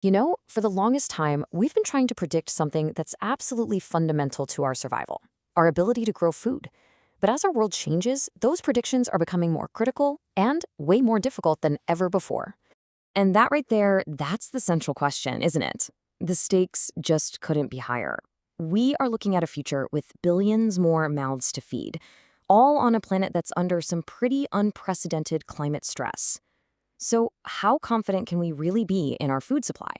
For the longest time, we've been trying to predict something that's absolutely fundamental to our survival, our ability to grow food. But as our world changes, those predictions are becoming more critical and way more difficult than ever before. And that right there, that's the central question, isn't it? The stakes just couldn't be higher. We are looking at a future with billions more mouths to feed, all on a planet that's under some pretty unprecedented climate stress. So, how confident can we really be in our food supply?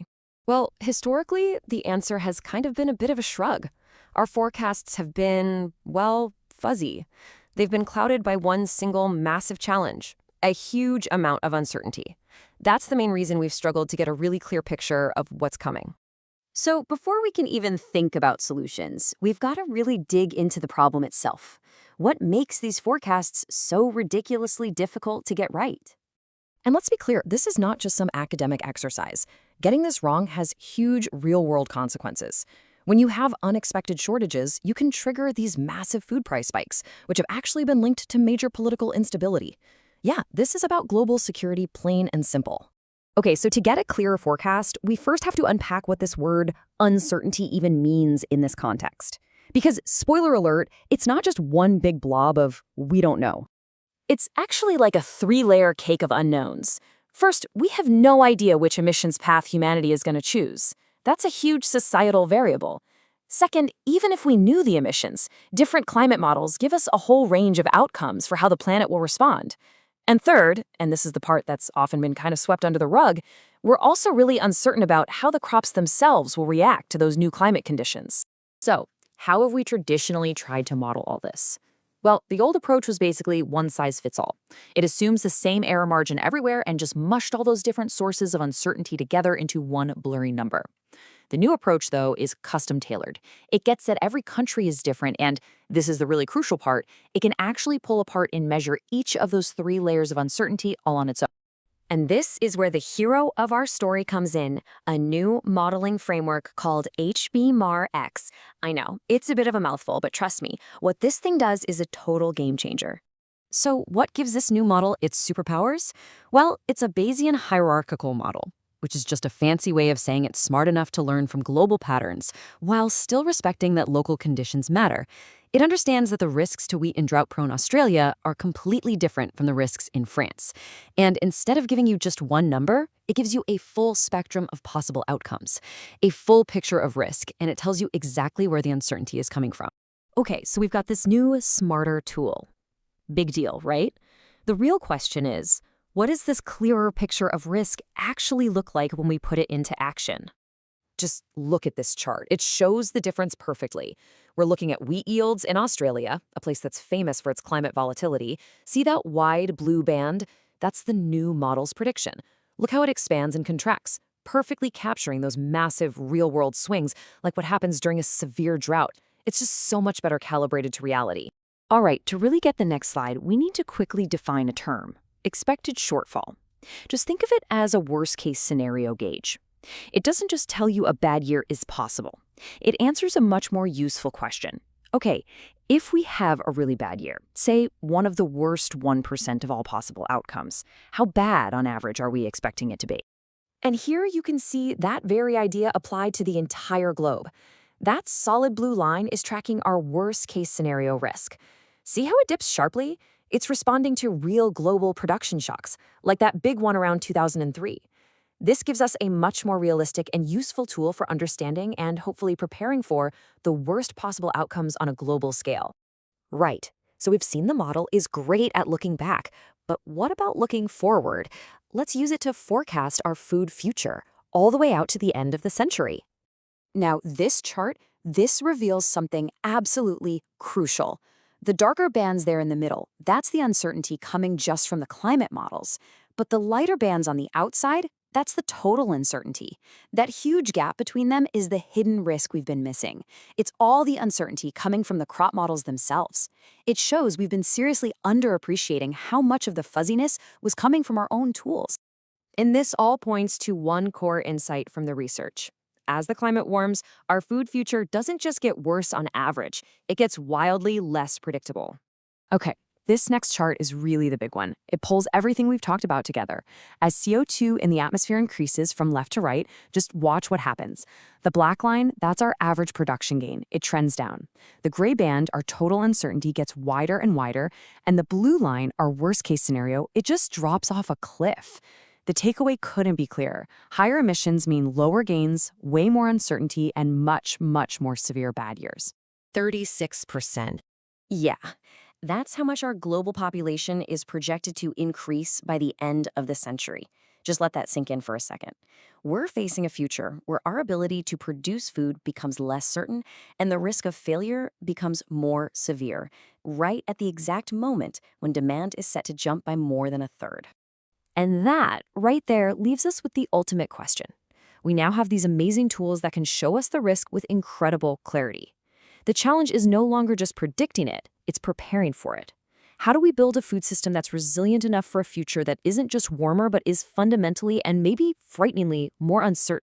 Well, historically, the answer has kind of been a bit of a shrug. Our forecasts have been, well, fuzzy. They've been clouded by one single massive challenge, a huge amount of uncertainty. That's the main reason we've struggled to get a really clear picture of what's coming. So, before we can even think about solutions, we've got to really dig into the problem itself. What makes these forecasts so ridiculously difficult to get right? And let's be clear, this is not just some academic exercise. Getting this wrong has huge real-world consequences. When you have unexpected shortages, you can trigger these massive food price spikes, which have actually been linked to major political instability. Yeah, this is about global security, plain and simple. Okay, so to get a clearer forecast, we first have to unpack what this word uncertainty even means in this context. Because, spoiler alert, it's not just one big blob of we don't know. It's actually like a three-layer cake of unknowns. First, we have no idea which emissions path humanity is going to choose. That's a huge societal variable. Second, even if we knew the emissions, different climate models give us a whole range of outcomes for how the planet will respond. And third, and this is the part that's often been kind of swept under the rug, we're also really uncertain about how the crops themselves will react to those new climate conditions. So, how have we traditionally tried to model all this? Well, the old approach was basically one size fits all. It assumes the same error margin everywhere and just mushed all those different sources of uncertainty together into one blurry number. The new approach, though, is custom tailored. It gets that every country is different, and this is the really crucial part, it can actually pull apart and measure each of those three layers of uncertainty all on its own. And this is where the hero of our story comes in, a new modeling framework called HBMAR-X. I know, it's a bit of a mouthful, but trust me, what this thing does is a total game changer. So what gives this new model its superpowers? Well, it's a Bayesian hierarchical model, which is just a fancy way of saying it's smart enough to learn from global patterns while still respecting that local conditions matter. It understands that the risks to wheat in drought-prone Australia are completely different from the risks in France. And instead of giving you just one number, it gives you a full spectrum of possible outcomes, a full picture of risk, and it tells you exactly where the uncertainty is coming from. Okay, so we've got this new, smarter tool. Big deal, right? The real question is, what does this clearer picture of risk actually look like when we put it into action? Just look at this chart. It shows the difference perfectly. We're looking at wheat yields in Australia, a place that's famous for its climate volatility. See that wide blue band? That's the new model's prediction. Look how it expands and contracts, perfectly capturing those massive real-world swings like what happens during a severe drought. It's just so much better calibrated to reality. All right, to really get the next slide, we need to quickly define a term: expected shortfall. Just think of it as a worst-case scenario gauge. It doesn't just tell you a bad year is possible. It answers a much more useful question. Okay, if we have a really bad year, say one of the worst 1% of all possible outcomes, how bad on average are we expecting it to be? And here you can see that very idea applied to the entire globe. That solid blue line is tracking our worst case scenario risk. See how it dips sharply? It's responding to real global production shocks, like that big one around 2003. This gives us a much more realistic and useful tool for understanding and hopefully preparing for the worst possible outcomes on a global scale. Right, so we've seen the model is great at looking back, but what about looking forward? Let's use it to forecast our food future, all the way out to the end of the century. Now, this reveals something absolutely crucial. The darker bands there in the middle, that's the uncertainty coming just from the climate models. But the lighter bands on the outside, that's the total uncertainty. That huge gap between them is the hidden risk we've been missing. It's all the uncertainty coming from the crop models themselves. It shows we've been seriously underappreciating how much of the fuzziness was coming from our own tools. And this all points to one core insight from the research. As the climate warms, our food future doesn't just get worse on average, it gets wildly less predictable. Okay, This next chart is really the big one. It pulls everything we've talked about together. As CO2 in the atmosphere increases from left to right, just watch what happens. The black line, that's our average production gain. It trends down. The gray band, our total uncertainty, gets wider and wider, and the blue line, our worst-case scenario, it just drops off a cliff. The takeaway couldn't be clearer. Higher emissions mean lower gains, way more uncertainty, and much, much more severe bad years. 36%. Yeah. That's how much our global population is projected to increase by the end of the century. Just let that sink in for a second. We're facing a future where our ability to produce food becomes less certain and the risk of failure becomes more severe, right at the exact moment when demand is set to jump by more than a third. And that, right there, leaves us with the ultimate question. We now have these amazing tools that can show us the risk with incredible clarity. The challenge is no longer just predicting it, it's preparing for it. How do we build a food system that's resilient enough for a future that isn't just warmer but is fundamentally and maybe frighteningly more uncertain?